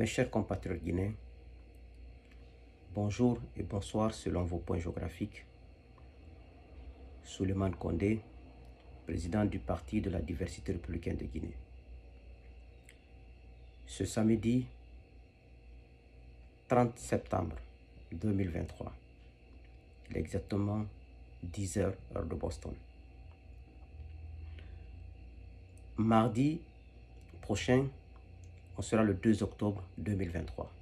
Mes chers compatriotes guinéens, bonjour et bonsoir selon vos points géographiques. Souleymane Condé, président du Parti de la diversité républicaine de Guinée. Ce samedi 30 septembre 2023, il est exactement 10 h heure de Boston. Mardi prochain, on sera le 2 octobre 2023.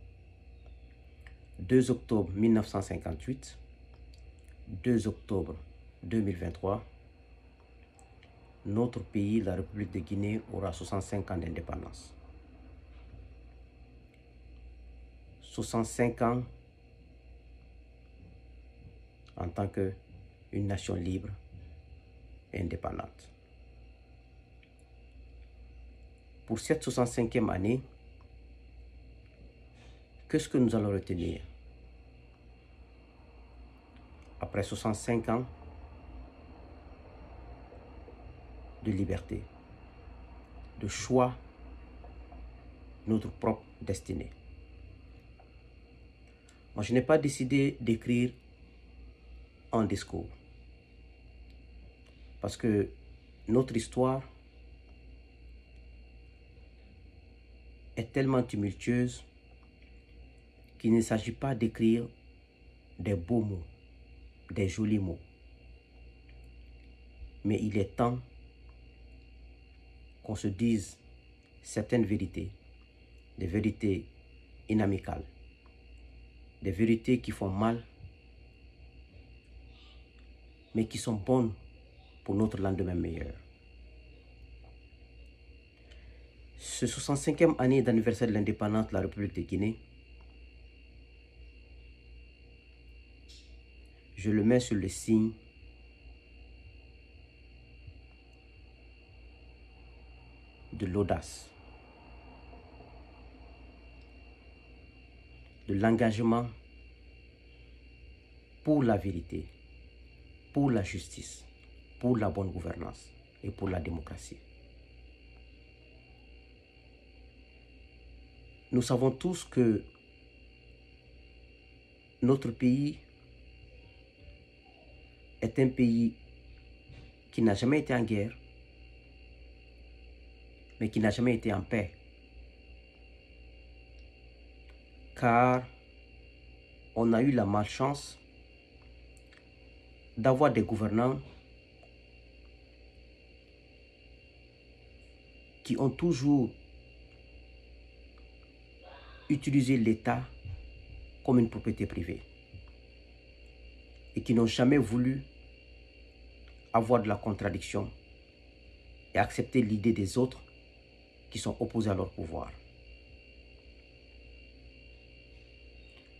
2 octobre 1958, 2 octobre 2023, notre pays, la République de Guinée, aura 65 ans d'indépendance. 65 ans en tant qu'une nation libre et indépendante. Pour cette 65e année, qu'est-ce que nous allons retenir? Après 65 ans de liberté, de choix, notre propre destinée. Moi, je n'ai pas décidé d'écrire un discours parce que notre histoire est tellement tumultueuse qu'il ne s'agit pas d'écrire des beaux mots, des jolis mots. Mais il est temps qu'on se dise certaines vérités, des vérités inamicales, des vérités qui font mal, mais qui sont bonnes pour notre lendemain meilleur. Ce 65e année d'anniversaire de l'indépendance de la République de Guinée, je le mets sur le signe de l'audace, de l'engagement pour la vérité, pour la justice, pour la bonne gouvernance et pour la démocratie. Nous savons tous que notre pays est un pays qui n'a jamais été en guerre, mais qui n'a jamais été en paix. Car on a eu la malchance d'avoir des gouvernants qui ont toujours utilisé l'État comme une propriété privée et qui n'ont jamais voulu avoir de la contradiction et accepter l'idée des autres qui sont opposés à leur pouvoir.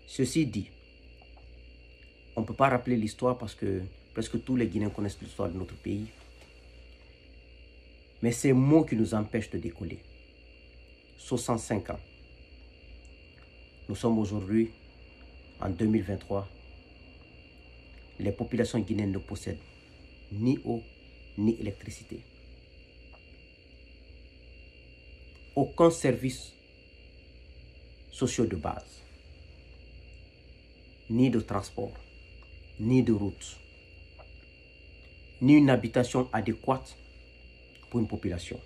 Ceci dit, on ne peut pas rappeler l'histoire parce que presque tous les Guinéens connaissent l'histoire de notre pays. Mais ces mots qui nous empêchent de décoller. 65 ans. Nous sommes aujourd'hui en 2023. Les populations guinéennes ne possèdent ni eau ni électricité. Aucun service social de base. Ni de transport, ni de route, ni une habitation adéquate pour une population.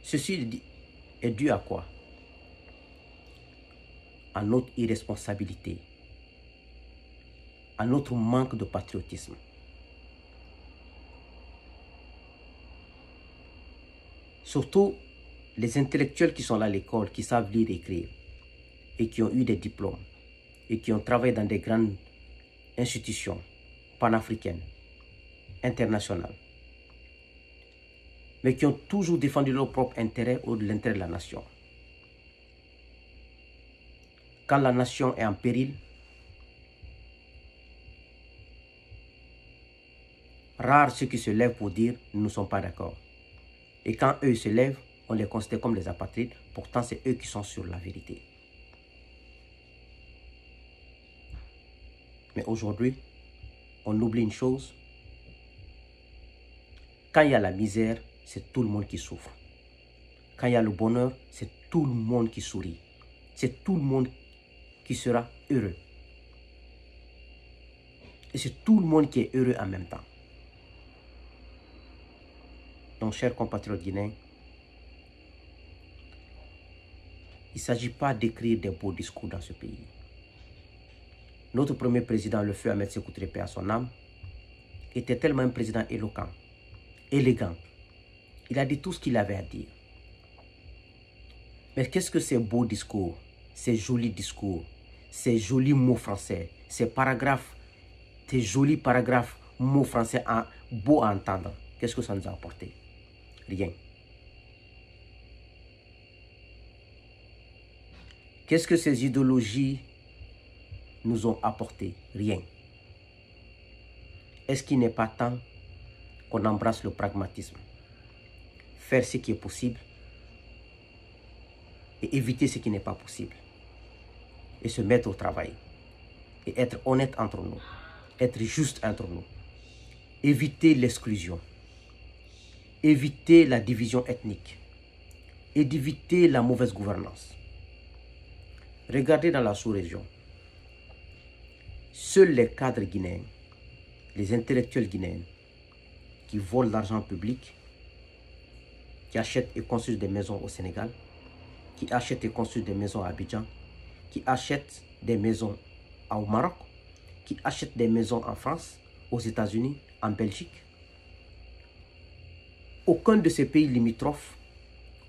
Ceci est dû à quoi? À notre irresponsabilité, à notre manque de patriotisme. Surtout les intellectuels qui sont là à l'école, qui savent lire et écrire, et qui ont eu des diplômes, et qui ont travaillé dans des grandes institutions panafricaines, internationales, mais qui ont toujours défendu leur propre intérêt ou de l'intérêt de la nation. Quand la nation est en péril, rares ceux qui se lèvent pour dire « nous ne sommes pas d'accord ». Et quand eux se lèvent, on les considère comme des apatrides, pourtant c'est eux qui sont sur la vérité. Mais aujourd'hui, on oublie une chose. Quand il y a la misère, c'est tout le monde qui souffre. Quand il y a le bonheur, c'est tout le monde qui sourit. C'est tout le monde qui sera heureux. Et c'est tout le monde qui est heureux en même temps. Donc, chers compatriotes guinéens, il ne s'agit pas d'écrire des beaux discours dans ce pays. Notre premier président, le feu Ahmed Sékou Touré, paix à son âme, était tellement un président éloquent, élégant. Il a dit tout ce qu'il avait à dire. Mais qu'est-ce que ces beaux discours, ces jolis discours, ces jolis mots français, ces paragraphes, ces jolis paragraphes, mots français beaux à entendre, qu'est-ce que ça nous a apporté? Rien. Qu'est-ce que ces idéologies nous ont apporté? Rien. Est-ce qu'il n'est pas temps qu'on embrasse le pragmatisme, faire ce qui est possible et éviter ce qui n'est pas possible, et se mettre au travail, et être honnête entre nous, être juste entre nous, éviter l'exclusion, éviter la division ethnique, et d'éviter la mauvaise gouvernance. Regardez dans la sous-région, seuls les cadres guinéens, les intellectuels guinéens, qui volent l'argent public, qui achètent et construisent des maisons au Sénégal, qui achètent et construisent des maisons à Abidjan, qui achètent des maisons au Maroc, qui achètent des maisons en France, aux États-Unis, en Belgique. Aucun de ces pays limitrophes,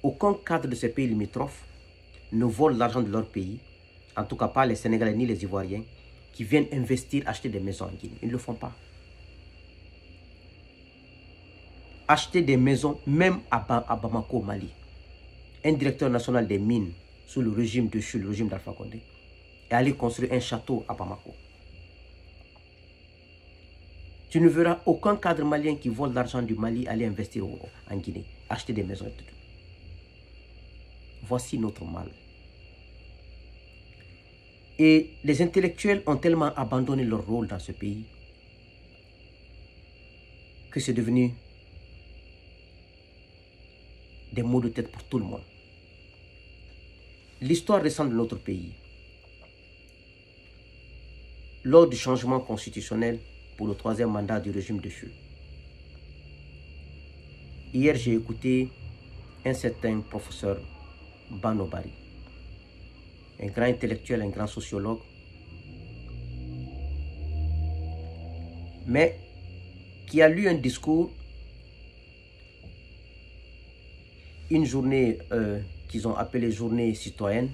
aucun cadre de ces pays limitrophes ne vole l'argent de leur pays, en tout cas pas les Sénégalais ni les Ivoiriens, qui viennent investir, acheter des maisons en Guinée. Ils ne le font pas. Acheter des maisons, même à Bamako, au Mali. Un directeur national des mines sous le régime de Chul, le régime d'Alpha Condé, et aller construire un château à Bamako. Tu ne verras aucun cadre malien qui vole l'argent du Mali aller investir en Guinée, acheter des maisons et tout. Voici notre mal. Et les intellectuels ont tellement abandonné leur rôle dans ce pays que c'est devenu des maux de tête pour tout le monde. L'histoire récente de notre pays, lors du changement constitutionnel pour le 3e mandat du régime de Chul. Hier, j'ai écouté un certain professeur Bano Bari, un grand intellectuel, un grand sociologue, mais qui a lu un discours, une journée qu'ils ont appelée journée citoyenne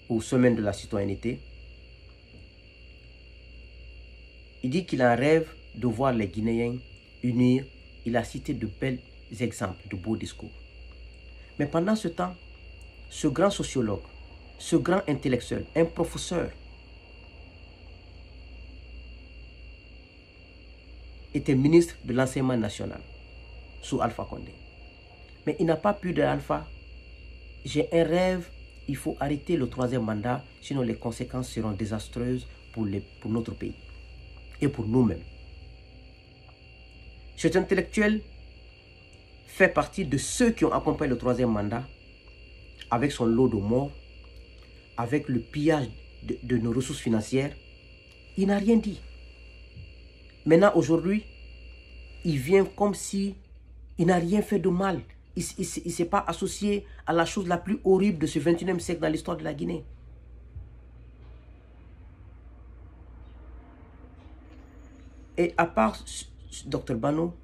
ou semaine de la citoyenneté. Il dit qu'il a un rêve de voir les Guinéens unir. Il a cité de bels exemples, de beaux discours. Mais pendant ce temps, ce grand sociologue, ce grand intellectuel, un professeur, était ministre de l'enseignement national sous Alpha Condé. Mais il n'a pas pu de Alpha. J'ai un rêve, il faut arrêter le 3e mandat, sinon les conséquences seront désastreuses pour notre pays et pour nous-mêmes. Cet intellectuel fait partie de ceux qui ont accompagné le 3e mandat avec son lot de morts, avec le pillage de nos ressources financières. Il n'a rien dit. Maintenant, aujourd'hui, il vient comme si il n'a rien fait de mal. Il ne s'est pas associé à la chose la plus horrible de ce 21e siècle dans l'histoire de la Guinée. Et à part Dr Bano,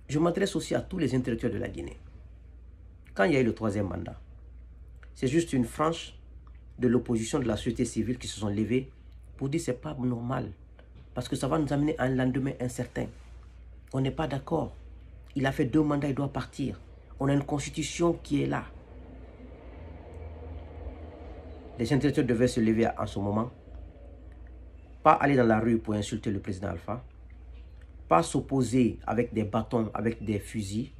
je m'adresse aussi à tous les intellectuels de la Guinée. Quand il y a eu le 3e mandat, c'est juste une frange de l'opposition de la société civile qui se sont levés pour dire que ce n'est pas normal. Parce que ça va nous amener à un lendemain incertain. On n'est pas d'accord. Il a fait 2 mandats, il doit partir. On a une constitution qui est là. Les intellectuels devaient se lever en ce moment. Pas aller dans la rue pour insulter le président Alpha. Pas s'opposer avec des bâtons, avec des fusils.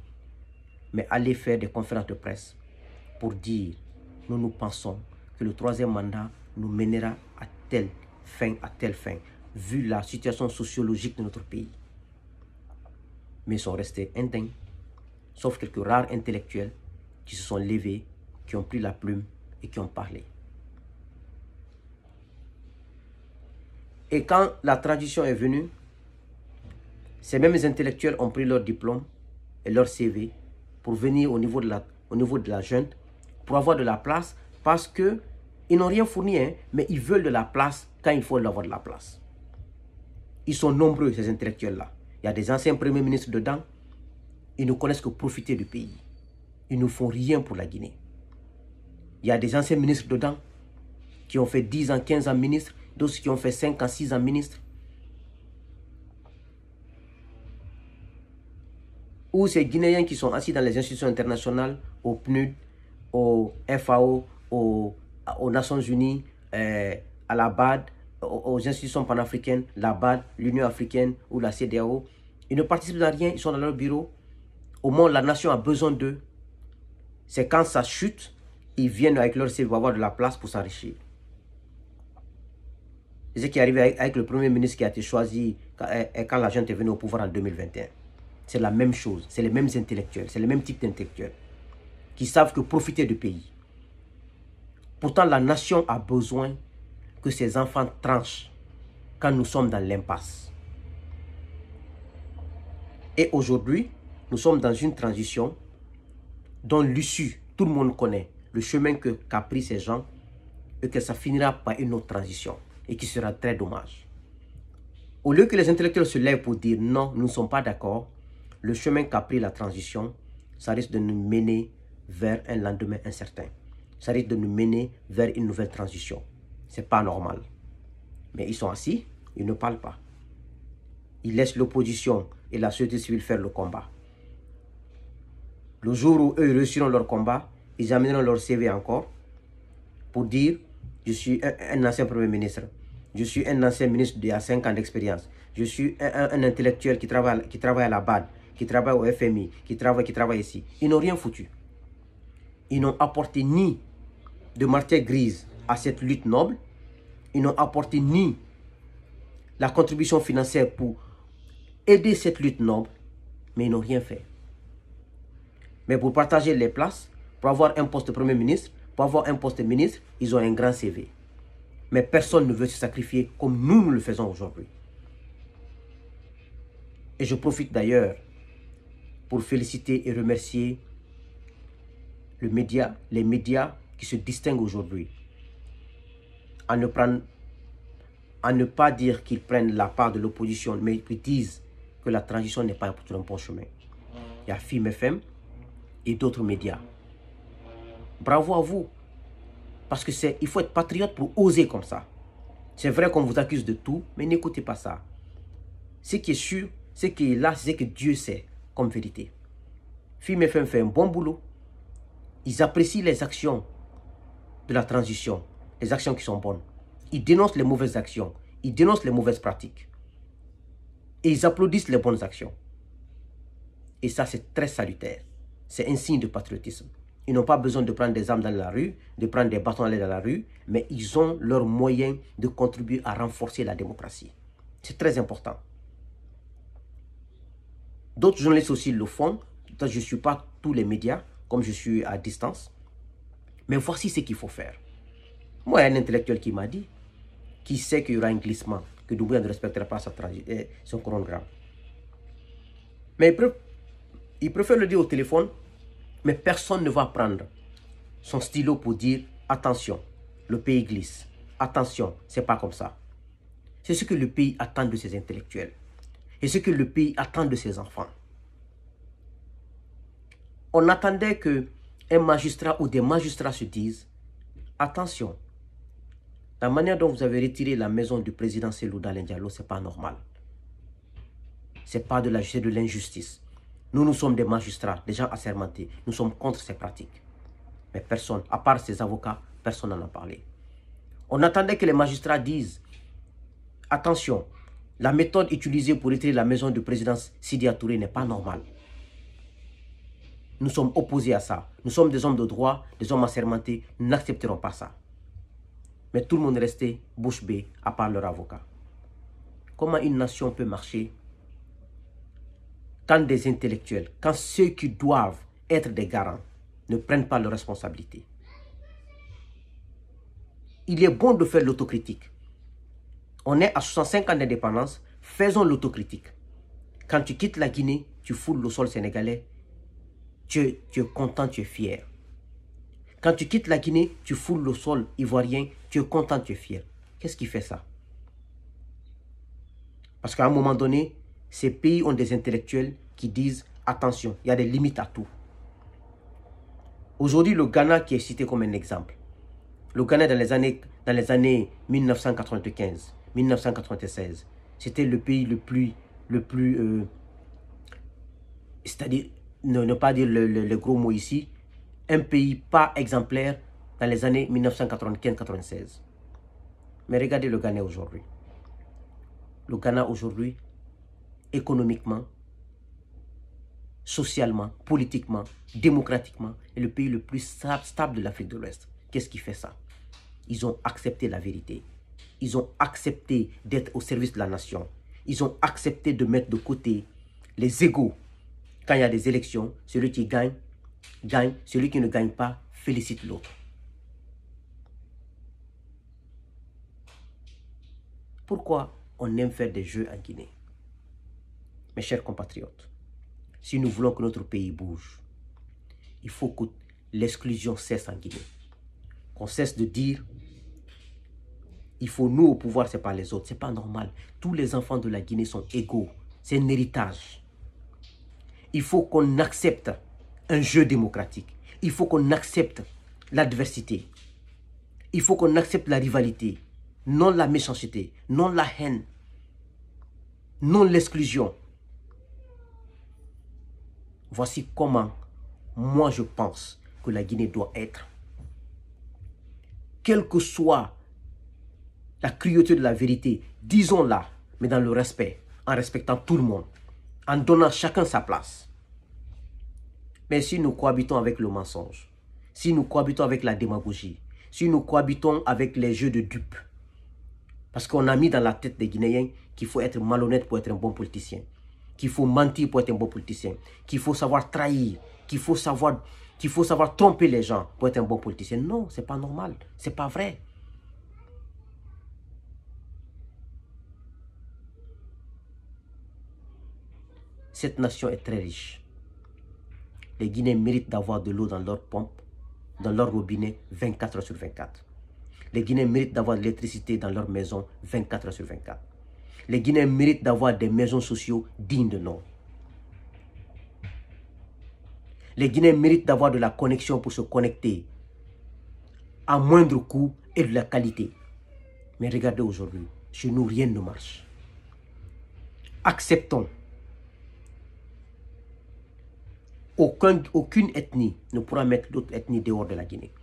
Mais aller faire des conférences de presse pour dire, nous pensons que le 3e mandat nous mènera à telle fin, vu la situation sociologique de notre pays. Mais ils sont restés indemnes, sauf quelques rares intellectuels qui se sont levés, qui ont pris la plume et qui ont parlé. Et quand la transition est venue, ces mêmes intellectuels ont pris leur diplôme et leur CV pour venir au niveau de la junte, pour avoir de la place, parce qu'ils n'ont rien fourni, hein, mais ils veulent de la place quand il faut avoir de la place. Ils sont nombreux, ces intellectuels-là. Il y a des anciens premiers ministres dedans. Ils ne connaissent que profiter du pays. Ils ne font rien pour la Guinée. Il y a des anciens ministres dedans qui ont fait 10 ans, 15 ans ministres, d'autres qui ont fait 5 ans, 6 ans ministres. Ou ces Guinéens qui sont assis dans les institutions internationales, au PNUD, au FAO, aux Nations Unies, à la BAD, aux institutions panafricaines, la BAD, l'Union africaine ou la CEDEAO. Ils ne participent à rien, ils sont dans leur bureau. Au moment où la nation a besoin d'eux, c'est quand ça chute, ils viennent avec leur CV pour avoir de la place pour s'enrichir. C'est ce qui est arrivé avec le premier ministre qui a été choisi quand la junte est venue au pouvoir en 2021. C'est la même chose, c'est les mêmes intellectuels, c'est le même type d'intellectuels qui savent que profiter du pays. Pourtant, la nation a besoin que ses enfants tranchent quand nous sommes dans l'impasse. Et aujourd'hui, nous sommes dans une transition dont l'issue, tout le monde connaît, le chemin qu'a pris ces gens, et que ça finira par une autre transition, et qui sera très dommage. Au lieu que les intellectuels se lèvent pour dire non, nous ne sommes pas d'accord, le chemin qu'a pris la transition, ça risque de nous mener vers un lendemain incertain. Ça risque de nous mener vers une nouvelle transition. Ce n'est pas normal. Mais ils sont assis, ils ne parlent pas. Ils laissent l'opposition et la société civile faire le combat. Le jour où eux réussiront leur combat, ils amèneront leur CV encore pour dire « Je suis un ancien Premier ministre, je suis un ancien ministre d'il y a 5 ans d'expérience, je suis un intellectuel qui travaille à la BAD, qui travaille au FMI, qui travaille ici. » Ils n'ont rien foutu. Ils n'ont apporté ni de matière grise à cette lutte noble, ils n'ont apporté ni la contribution financière pour aider cette lutte noble, mais ils n'ont rien fait. Mais pour partager les places, pour avoir un poste de Premier ministre, pour avoir un poste de ministre, ils ont un grand CV. Mais personne ne veut se sacrifier comme nous le faisons aujourd'hui. Et je profite d'ailleurs pour féliciter et remercier les médias qui se distinguent aujourd'hui. À ne pas dire qu'ils prennent la part de l'opposition, mais qu'ils disent que la transition n'est pas pour un bon chemin. Il y a FIM FM et d'autres médias. Bravo à vous. Parce que il faut être patriote pour oser comme ça. C'est vrai qu'on vous accuse de tout, mais n'écoutez pas ça. Ce qui est sûr, ce qui est là, c'est que Dieu sait comme vérité. FIM FM fait un bon boulot. Ils apprécient les actions de la transition, les actions qui sont bonnes. Ils dénoncent les mauvaises actions, ils dénoncent les mauvaises pratiques. Et ils applaudissent les bonnes actions. Et ça, c'est très salutaire. C'est un signe de patriotisme. Ils n'ont pas besoin de prendre des armes dans la rue, de prendre des bâtons dans la rue, mais ils ont leurs moyens de contribuer à renforcer la démocratie. C'est très important. D'autres journalistes aussi le font. Je ne suis pas tous les médias, comme je suis à distance. Mais voici ce qu'il faut faire. Moi, il y a un intellectuel qui m'a dit, qui sait qu'il y aura un glissement, que Doumbouya ne respectera pas son chronogramme. Mais il préfère le dire au téléphone, mais personne ne va prendre son stylo pour dire « Attention, le pays glisse. Attention, c'est pas comme ça. » C'est ce que le pays attend de ses intellectuels. Et ce que le pays attend de ses enfants. On attendait qu'un magistrat ou des magistrats se disent « Attention, la manière dont vous avez retiré la maison du président Cellou Dalein Diallo, ce n'est pas normal. Ce n'est pas de la justice, de l'injustice. Nous sommes des magistrats, des gens assermentés. Nous sommes contre ces pratiques. » Mais personne, à part ces avocats, personne n'en a parlé. On attendait que les magistrats disent « Attention, la méthode utilisée pour retirer la maison du président Sidya Touré n'est pas normale. » Nous sommes opposés à ça. Nous sommes des hommes de droit, des hommes assermentés. Nous n'accepterons pas ça. Mais tout le monde restait bouche bée, à part leur avocat. Comment une nation peut marcher quand des intellectuels, quand ceux qui doivent être des garants, ne prennent pas leurs responsabilités. Il est bon de faire l'autocritique. On est à 65 ans d'indépendance, faisons l'autocritique. Quand tu quittes la Guinée, tu foules le sol sénégalais, tu es content, tu es fier. Quand tu quittes la Guinée, tu foules le sol ivoirien, tu es content, tu es fier. Qu'est-ce qui fait ça? Parce qu'à un moment donné, ces pays ont des intellectuels qui disent « Attention, il y a des limites à tout ». Aujourd'hui, le Ghana qui est cité comme un exemple. Le Ghana dans les années 1995, 1996, c'était le pays le plus c'est-à-dire, ne pas dire le gros mot ici, un pays pas exemplaire dans les années 1995-96. Mais regardez le Ghana aujourd'hui. Le Ghana aujourd'hui, économiquement, socialement, politiquement, démocratiquement, est le pays le plus stable de l'Afrique de l'Ouest. Qu'est-ce qui fait ça? Ils ont accepté la vérité. Ils ont accepté d'être au service de la nation. Ils ont accepté de mettre de côté les égos. Quand il y a des élections, celui qui gagne, gagne. Celui qui ne gagne pas, félicite l'autre. Pourquoi on aime faire des jeux en Guinée? Mes chers compatriotes, si nous voulons que notre pays bouge, il faut que l'exclusion cesse en Guinée. Qu'on cesse de dire, il faut nous au pouvoir, ce n'est pas les autres. Ce n'est pas normal. Tous les enfants de la Guinée sont égaux. C'est un héritage. Il faut qu'on accepte un jeu démocratique. Il faut qu'on accepte l'adversité. Il faut qu'on accepte la rivalité. Non la méchanceté, non la haine, non l'exclusion. Voici comment moi je pense que la Guinée doit être. Quelle que soit la cruauté de la vérité, disons-la, mais dans le respect, en respectant tout le monde, en donnant chacun sa place. Mais si nous cohabitons avec le mensonge, si nous cohabitons avec la démagogie, si nous cohabitons avec les jeux de dupes, parce qu'on a mis dans la tête des Guinéens qu'il faut être malhonnête pour être un bon politicien, qu'il faut mentir pour être un bon politicien, qu'il faut savoir trahir, qu'il faut savoir tromper les gens pour être un bon politicien. Non, ce n'est pas normal, ce n'est pas vrai. Cette nation est très riche. Les Guinéens méritent d'avoir de l'eau dans leur pompe, dans leur robinet 24 heures sur 24. Les Guinéens méritent d'avoir de l'électricité dans leur maison 24 heures sur 24. Les Guinéens méritent d'avoir des maisons sociaux dignes de nom. Les Guinéens méritent d'avoir de la connexion pour se connecter à moindre coût et de la qualité. Mais regardez aujourd'hui, chez nous rien ne marche. Acceptons. Aucune ethnie ne pourra mettre d'autres ethnies dehors de la Guinée.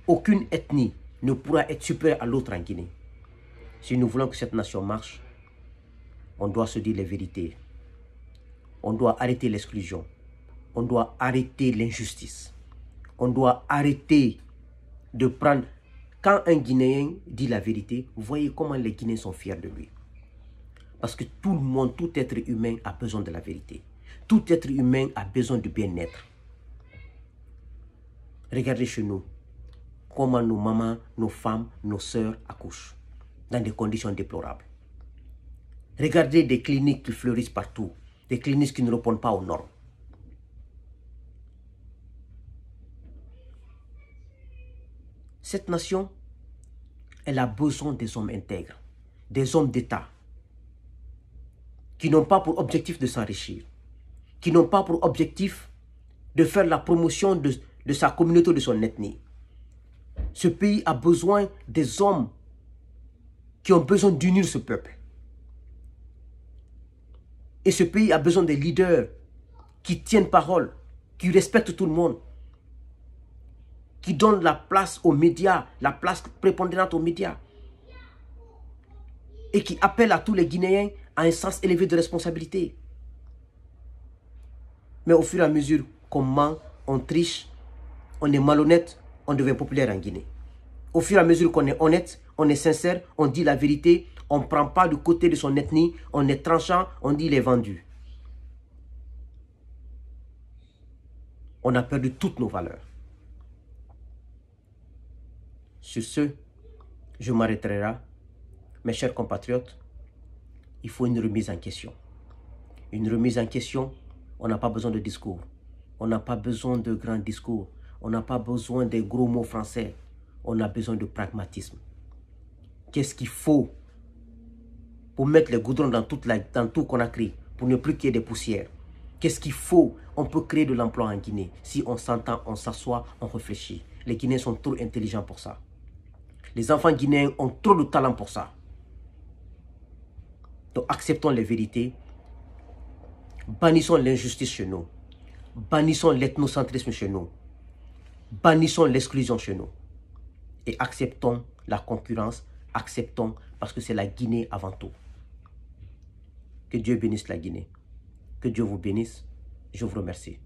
Aucune ethnie ne pourra être supérieure à l'autre en Guinée. Si nous voulons que cette nation marche, on doit se dire les vérités. On doit arrêter l'exclusion. On doit arrêter l'injustice. On doit arrêter de prendre... Quand un Guinéen dit la vérité, vous voyez comment les Guinéens sont fiers de lui. Parce que tout le monde, tout être humain a besoin de la vérité. Tout être humain a besoin du bien-être. Regardez chez nous, comment nos mamans, nos femmes, nos sœurs accouchent dans des conditions déplorables. Regardez des cliniques qui fleurissent partout, des cliniques qui ne répondent pas aux normes. Cette nation, elle a besoin des hommes intègres, des hommes d'État, qui n'ont pas pour objectif de s'enrichir, qui n'ont pas pour objectif de faire la promotion de sa communauté, de son ethnie. Ce pays a besoin des hommes qui ont besoin d'unir ce peuple. Et ce pays a besoin des leaders qui tiennent parole, qui respectent tout le monde, qui donnent la place aux médias, la place prépondérante aux médias, et qui appellent à tous les Guinéens à un sens élevé de responsabilité. Mais au fur et à mesure qu'on ment, on triche, on est malhonnête, on devient populaire en Guinée. Au fur et à mesure qu'on est honnête, on est sincère, on dit la vérité, on ne prend pas du côté de son ethnie, on est tranchant, on dit il est vendu. On a perdu toutes nos valeurs. Sur ce, je m'arrêterai là. Mes chers compatriotes, il faut une remise en question. Une remise en question, on n'a pas besoin de discours. On n'a pas besoin de grands discours. On n'a pas besoin de gros mots français. On a besoin de pragmatisme. Qu'est-ce qu'il faut pour mettre les goudrons dans tout Conakry, pour ne plus qu'il y ait des poussières? Qu'est-ce qu'il faut? On peut créer de l'emploi en Guinée. Si on s'entend, on s'assoit, on réfléchit. Les Guinéens sont trop intelligents pour ça. Les enfants guinéens ont trop de talent pour ça. Donc acceptons les vérités. Bannissons l'injustice chez nous. Bannissons l'ethnocentrisme chez nous. Bannissons l'exclusion chez nous. Et acceptons la concurrence. Acceptons parce que c'est la Guinée avant tout. Que Dieu bénisse la Guinée. Que Dieu vous bénisse. Je vous remercie.